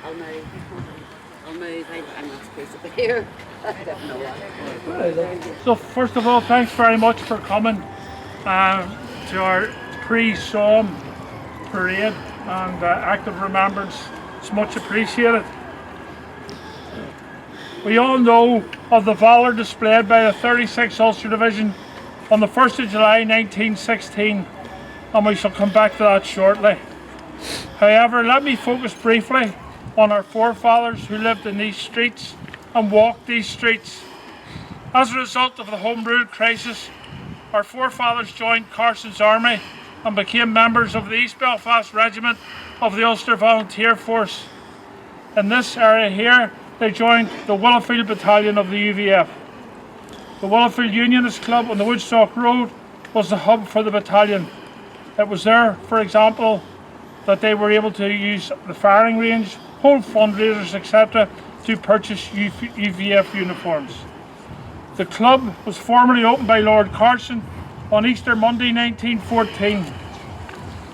I'll move. I'll move. I'm not supposed to be here. I don't know what. So first of all, thanks very much for coming to our pre-Somme parade and act of remembrance. It's much appreciated. We all know of the valour displayed by the 36th Ulster Division on the 1st of July 1916, and we shall come back to that shortly. However, let me focus briefly on our forefathers who lived in these streets and walked these streets. As a result of the Home Rule crisis, our forefathers joined Carson's army and became members of the East Belfast Regiment of the Ulster Volunteer Force. In this area here, they joined the Willowfield Battalion of the UVF. The Willowfield Unionist Club on the Woodstock Road was the hub for the battalion. It was there, for example, that they were able to use the firing range, hold fundraisers, etc. to purchase UVF uniforms. The club was formally opened by Lord Carson on Easter Monday 1914.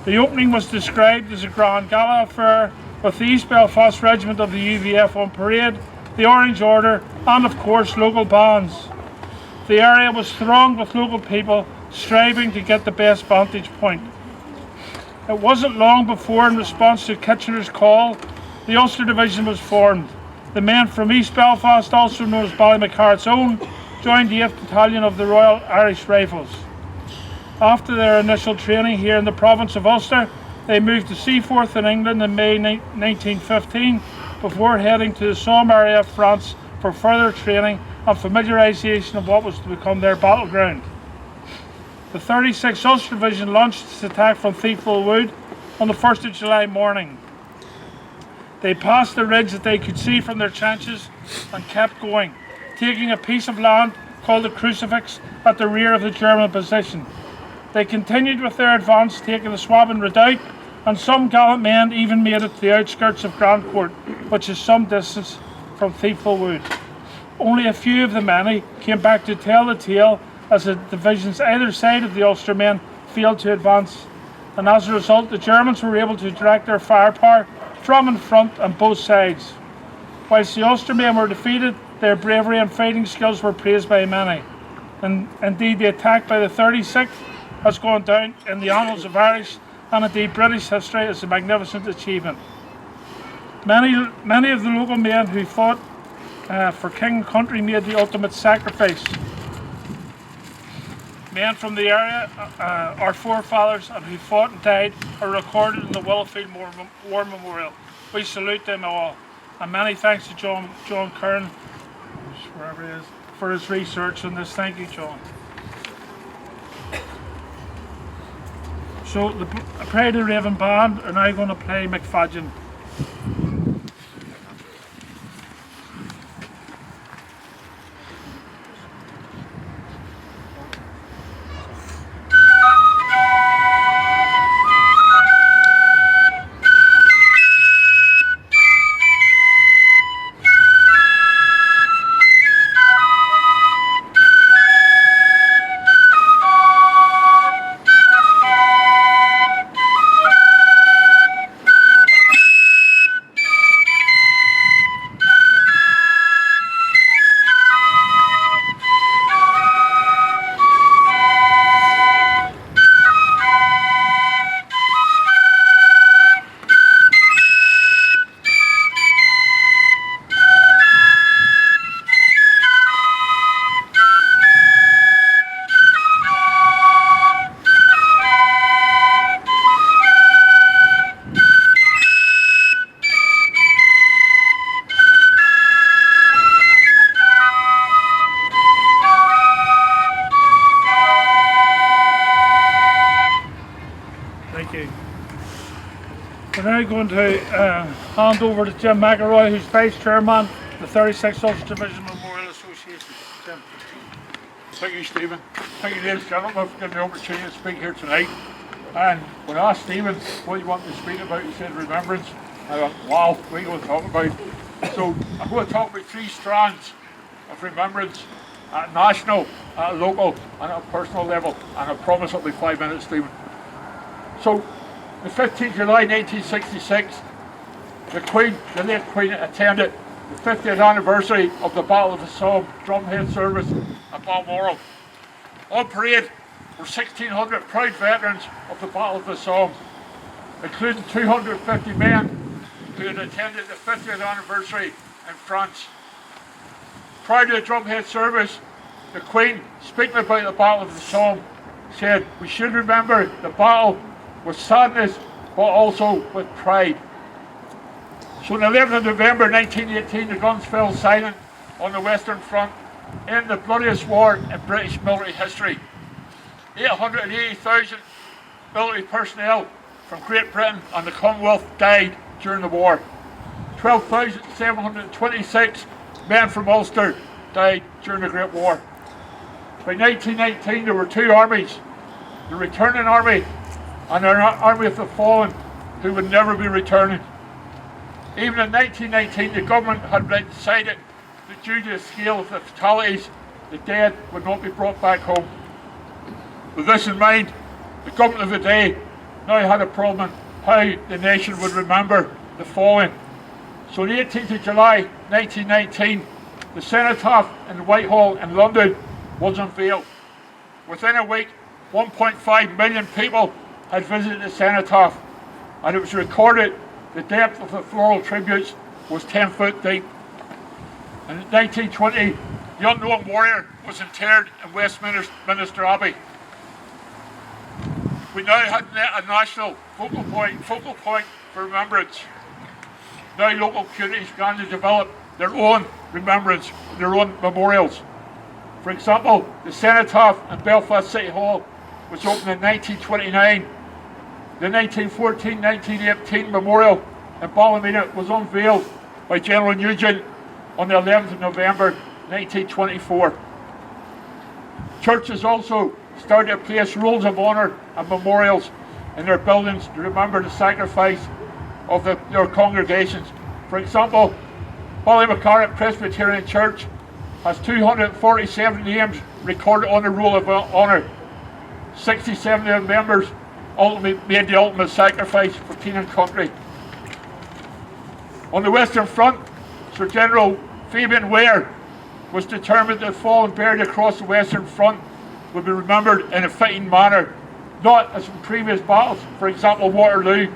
The opening was described as a grand gala affair with the East Belfast Regiment of the UVF on parade, the Orange Order and of course local bands. The area was thronged with local people striving to get the best vantage point. It wasn't long before, in response to Kitchener's call, the Ulster Division was formed. The men from East Belfast, also known as Ballymacart's Own, joined the 8th Battalion of the Royal Irish Rifles. After their initial training here in the province of Ulster, they moved to Seaforth in England in May 1915 before heading to the Somme area of France for further training and familiarisation of what was to become their battleground. The 36th Ulster Division launched its attack from Thiepval Wood on the 1st of July morning. They passed the ridge that they could see from their trenches and kept going, taking a piece of land called the Crucifix at the rear of the German position. They continued with their advance, taking the Swabin Redoubt, and some gallant men even made it to the outskirts of Grandcourt, which is some distance from Thiepval Wood. Only a few of the many came back to tell the tale, as the divisions either side of the Ulstermen failed to advance, and as a result the Germans were able to direct their firepower from in front on both sides. Whilst the Ulstermen were defeated, their bravery and fighting skills were praised by many, and indeed the attack by the 36th has gone down in the annals of Irish and indeed British history as a magnificent achievement. Many of the local men who fought for king and country made the ultimate sacrifice. Men from the area, our forefathers, and who fought and died are recorded in the Willowfield War Memorial. We salute them all, and many thanks to John Kern, wherever he is, for his research on this. Thank you, John. So the Pride of the Raven Band are now going to play McFadden. We're now going to hand over to Jim McElroy, who's Vice Chairman of the 36th Ulster Division Memorial Association. Jim. Thank you, Stephen. Thank you, ladies and gentlemen, for giving me the opportunity to speak here tonight. And when I asked Stephen what you want me to speak about, he said remembrance. I went, wow, what are you going to talk about? So I'm going to talk about three strands of remembrance at national, at local, and at a personal level. And I promise it'll be 5 minutes, Stephen. So, the 15th of July 1966, the late Queen, attended the 50th anniversary of the Battle of the Somme drumhead service at Balmoral. On parade were 1,600 proud veterans of the Battle of the Somme, including 250 men who had attended the 50th anniversary in France. Prior to the drumhead service, the Queen, speaking about the Battle of the Somme, said, "We should remember the battle with sadness, but also with pride." So on the 11th of November 1918, the guns fell silent on the Western Front in the bloodiest war in British military history. 880,000 military personnel from Great Britain and the Commonwealth died during the war. 12,726 men from Ulster died during the Great War. By 1919 there were two armies, the returning army and an army of the fallen who would never be returning. Even in 1919 the government had decided that due to the scale of the fatalities, the dead would not be brought back home. With this in mind, the government of the day now had a problem how the nation would remember the fallen. So on the 18th of July 1919, the cenotaph in Whitehall in London was unveiled. Within a week, 1.5 million people had visited the cenotaph, and it was recorded the depth of the floral tributes was 10 foot deep. In 1920, the unknown warrior was interred in Westminster Abbey. We now had a national focal point for remembrance. Now local communities began to develop their own remembrance, their own memorials. For example, the cenotaph in Belfast City Hall was opened in 1929. The 1914-1918 memorial in Ballymena was unveiled by General Nugent on the 11th of November 1924. Churches also started to place rules of honour and memorials in their buildings to remember the sacrifice of their congregations. For example, Ballymacarrick Presbyterian Church has 247 names recorded on the Roll of Honour. 67 of the members ultimately made the ultimate sacrifice for king and country. On the Western Front, Sir General Fabian Ware was determined that fallen buried across the Western Front would be remembered in a fitting manner, not as in previous battles, for example Waterloo,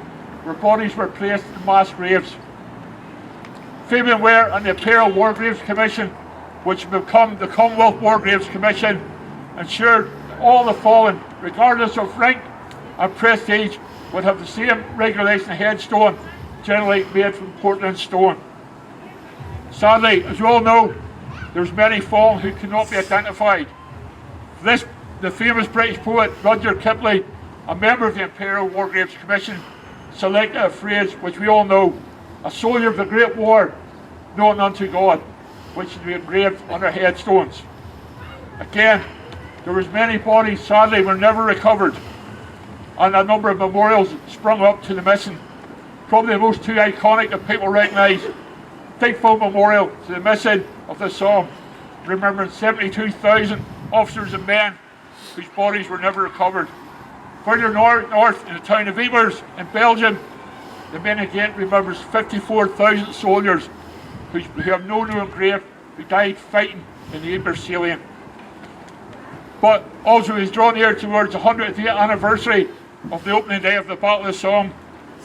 where bodies were placed in mass graves. Fabian Ware and the Imperial War Graves Commission, which would become the Commonwealth War Graves Commission, ensured all the fallen, regardless of rank and prestige, would have the same regulation headstone, generally made from Portland stone. Sadly, as you all know, there's many fallen who cannot be identified. For this, the famous British poet Rudyard Kipling, a member of the Imperial War Graves Commission, selected a phrase which we all know: "A soldier of the Great War, known unto God," which should be engraved on their headstones. Again, there was many bodies sadly were never recovered, and a number of memorials sprung up to the missing. Probably the most two iconic that people recognise: Digford Memorial to the missing of the Somme, remembering 72,000 officers and men whose bodies were never recovered. Further north in the town of Ypres in Belgium, the Main Gate remembers 54,000 soldiers who have no known grave, who died fighting in the Ypres salient. But also as drawn near towards the 100th anniversary of the opening day of the Battle of the Somme,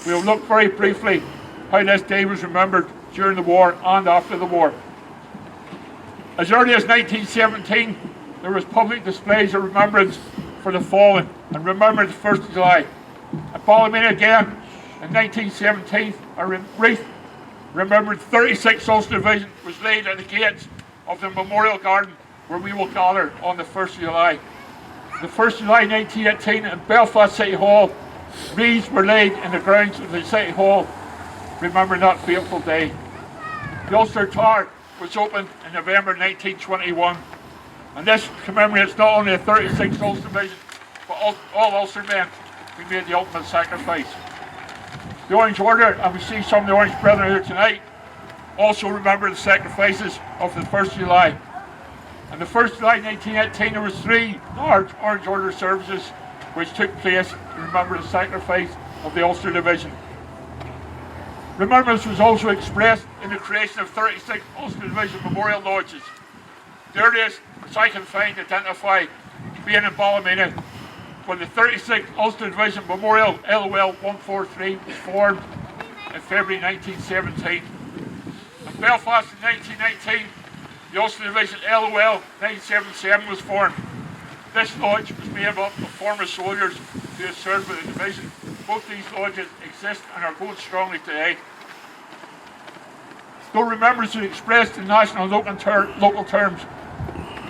we will look very briefly how this day was remembered during the war and after the war. As early as 1917, there was public displays of remembrance for the fallen and remembered the 1st of July. At Ballymena again, in 1917, a wreath remembered 36 Ulster Division was laid at the gates of the Memorial Garden where we will gather on the 1st of July. The 1st of July 1918 in Belfast City Hall, wreaths were laid in the grounds of the City Hall, remembering that fateful day. The Ulster Tower was opened in November 1921, and this commemorates not only the 36th Ulster Division, but all Ulster men who made the ultimate sacrifice. The Orange Order, and we see some of the Orange Brethren here tonight, also remember the sacrifices of the 1st of July. On the 1st of July 1918, there was 3 large Orange Order services which took place to remember the sacrifice of the Ulster Division. Remembrance was also expressed in the creation of 36 Ulster Division Memorial Lodges. The earliest, which I can find, identify being in Ballymena, when the 36th Ulster Division Memorial LOL 143 was formed in February 1917. In Belfast in 1919, the Ulster Division LOL 977 was formed. This lodge was made up of former soldiers who had served with the division. Both these lodges exist and are going strongly today. Though remembrance was expressed in national and local terms,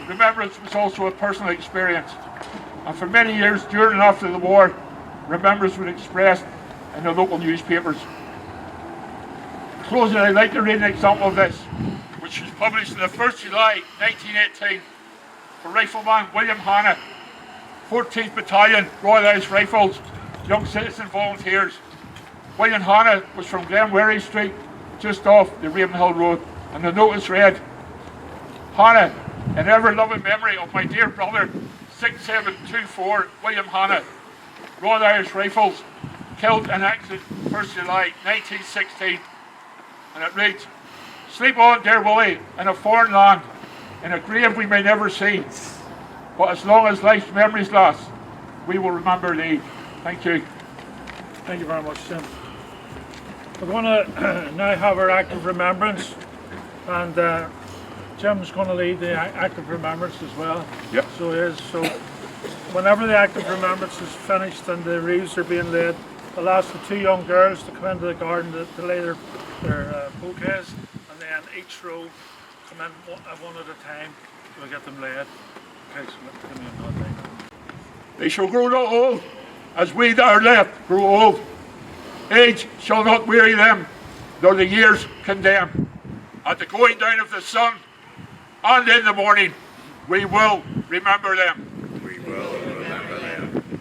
remembrance was also a personal experience. And for many years during and after the war, remembrance was expressed in the local newspapers. In closing, I'd like to read an example of this, which was published on the 1st July 1918 for Rifleman William Hanna, 14th Battalion, Royal Irish Rifles, Young Citizen Volunteers. William Hanna was from Glenwerry Street, just off the Ravenhill Road, and the notice read, Hanna, in ever loving memory of my dear brother, 6724 William Hanna, Royal Irish Rifles, killed in accident 1st July 1916. And it reads, sleep on, dear Willie, in a foreign land, in a grave we may never see, but as long as life's memories last, we will remember thee. Thank you. Thank you very much, Tim. We're going to now have our act of remembrance, and Jim's going to lead the act of remembrance as well. Yep. So he is. So whenever the act of remembrance is finished and the wreaths are being laid, I'll ask the two young girls to come into the garden to lay their bouquets, and then each row come in one at a time to get them laid. Okay, so give me a nod there. They shall grow not old, as we that are left grow old. Age shall not weary them, nor the years condemn. At the going down of the sun, and in the morning, we will remember them. We will remember them.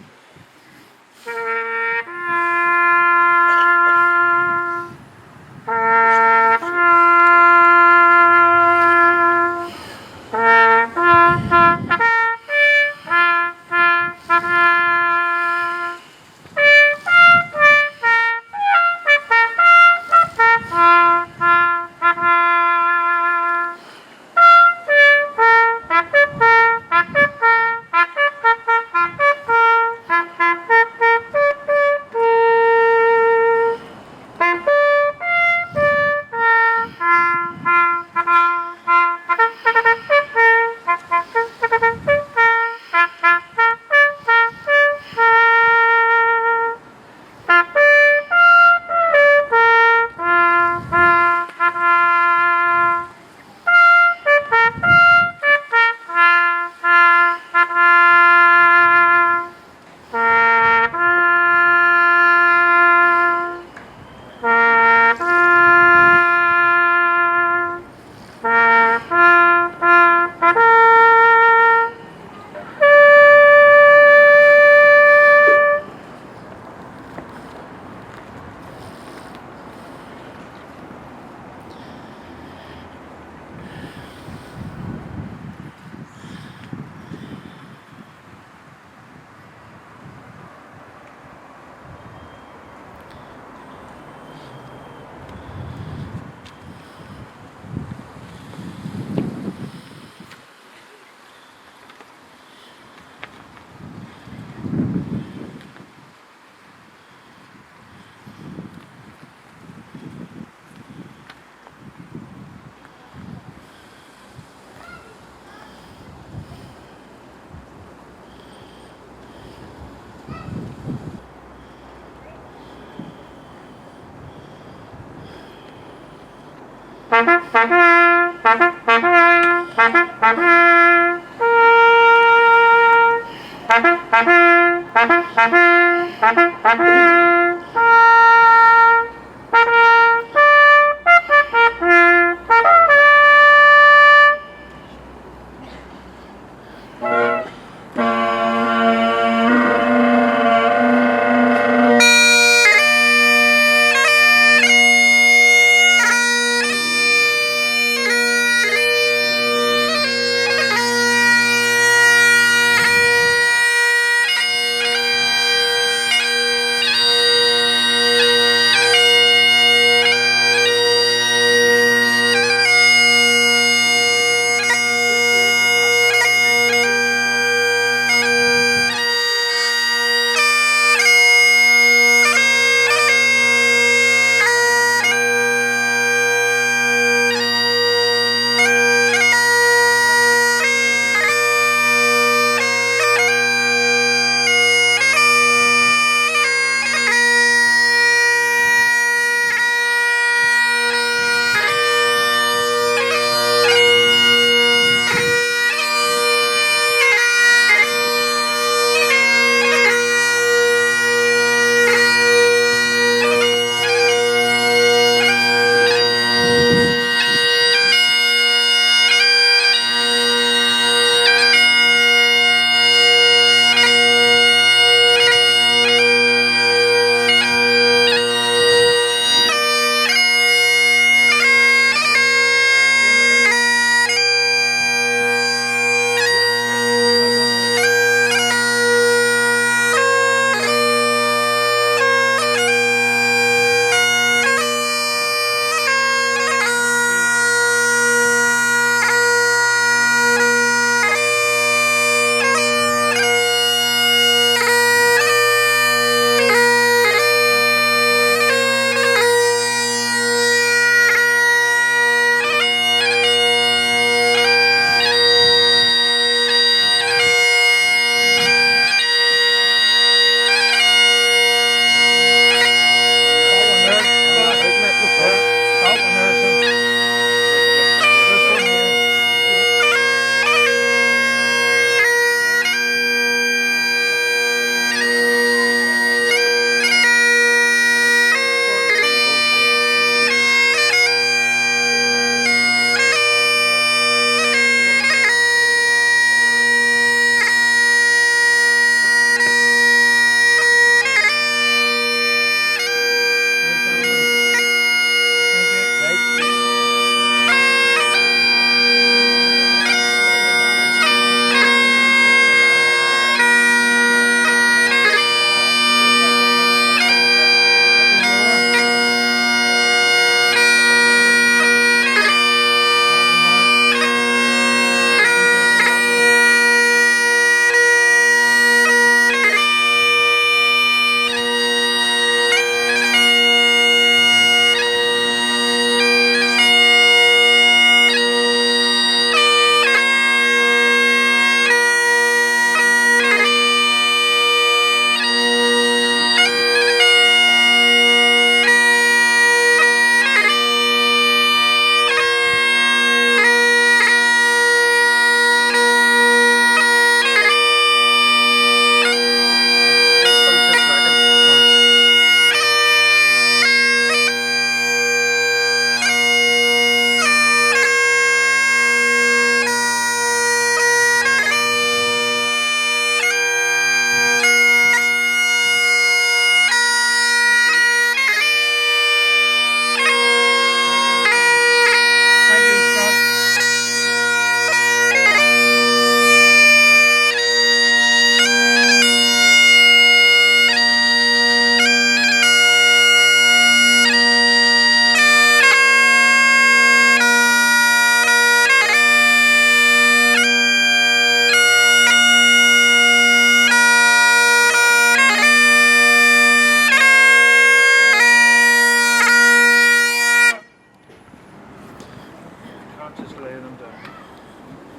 not just lay them down.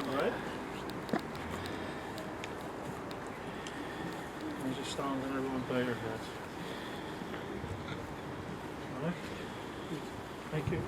Alright? And just stand and everyone bow your heads. Alright? Thank you.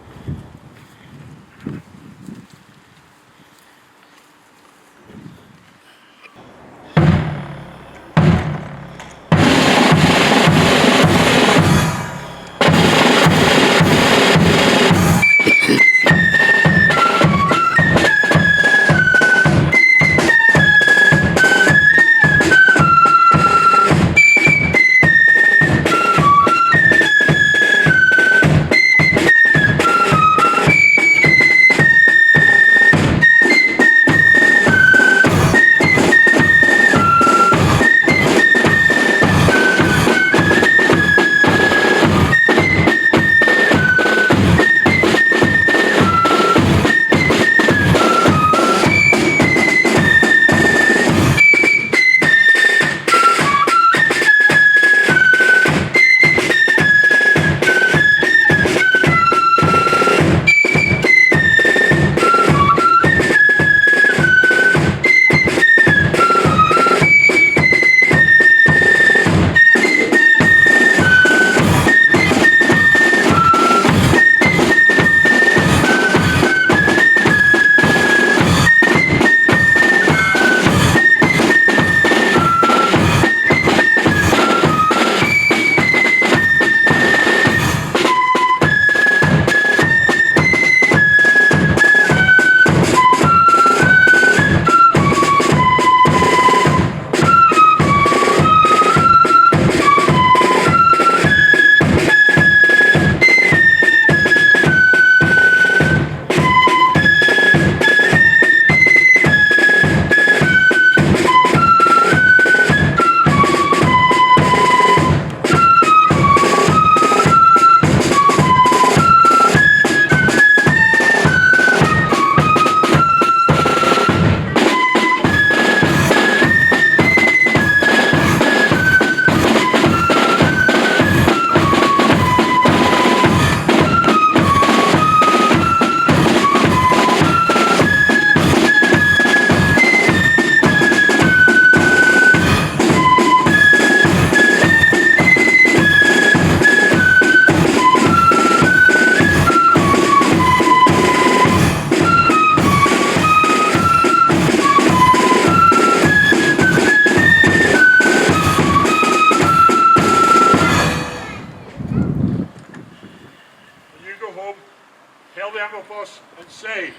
And say,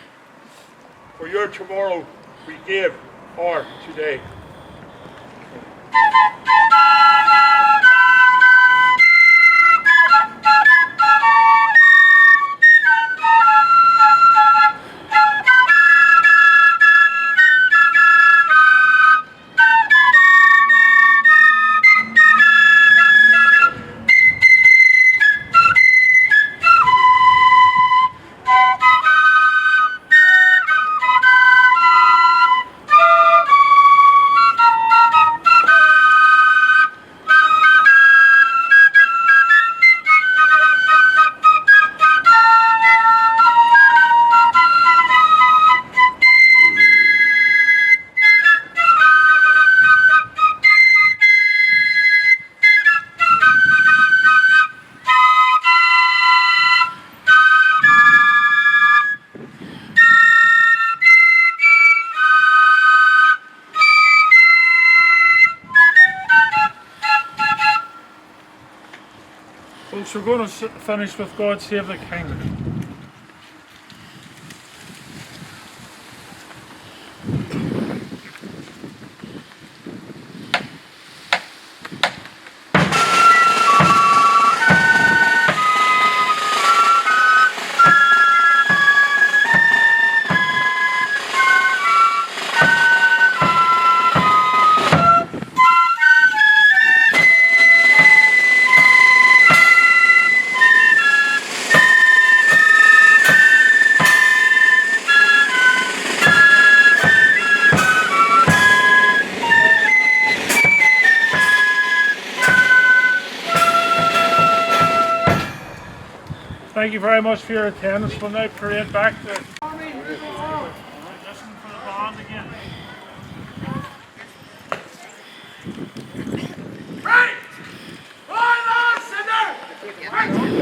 for your tomorrow we give our today. Folks, we're going to finish with God Save the King. Thank you very much for your attendance. We'll now parade back to Listen for the band again. Right! Right on, Cinder! Right!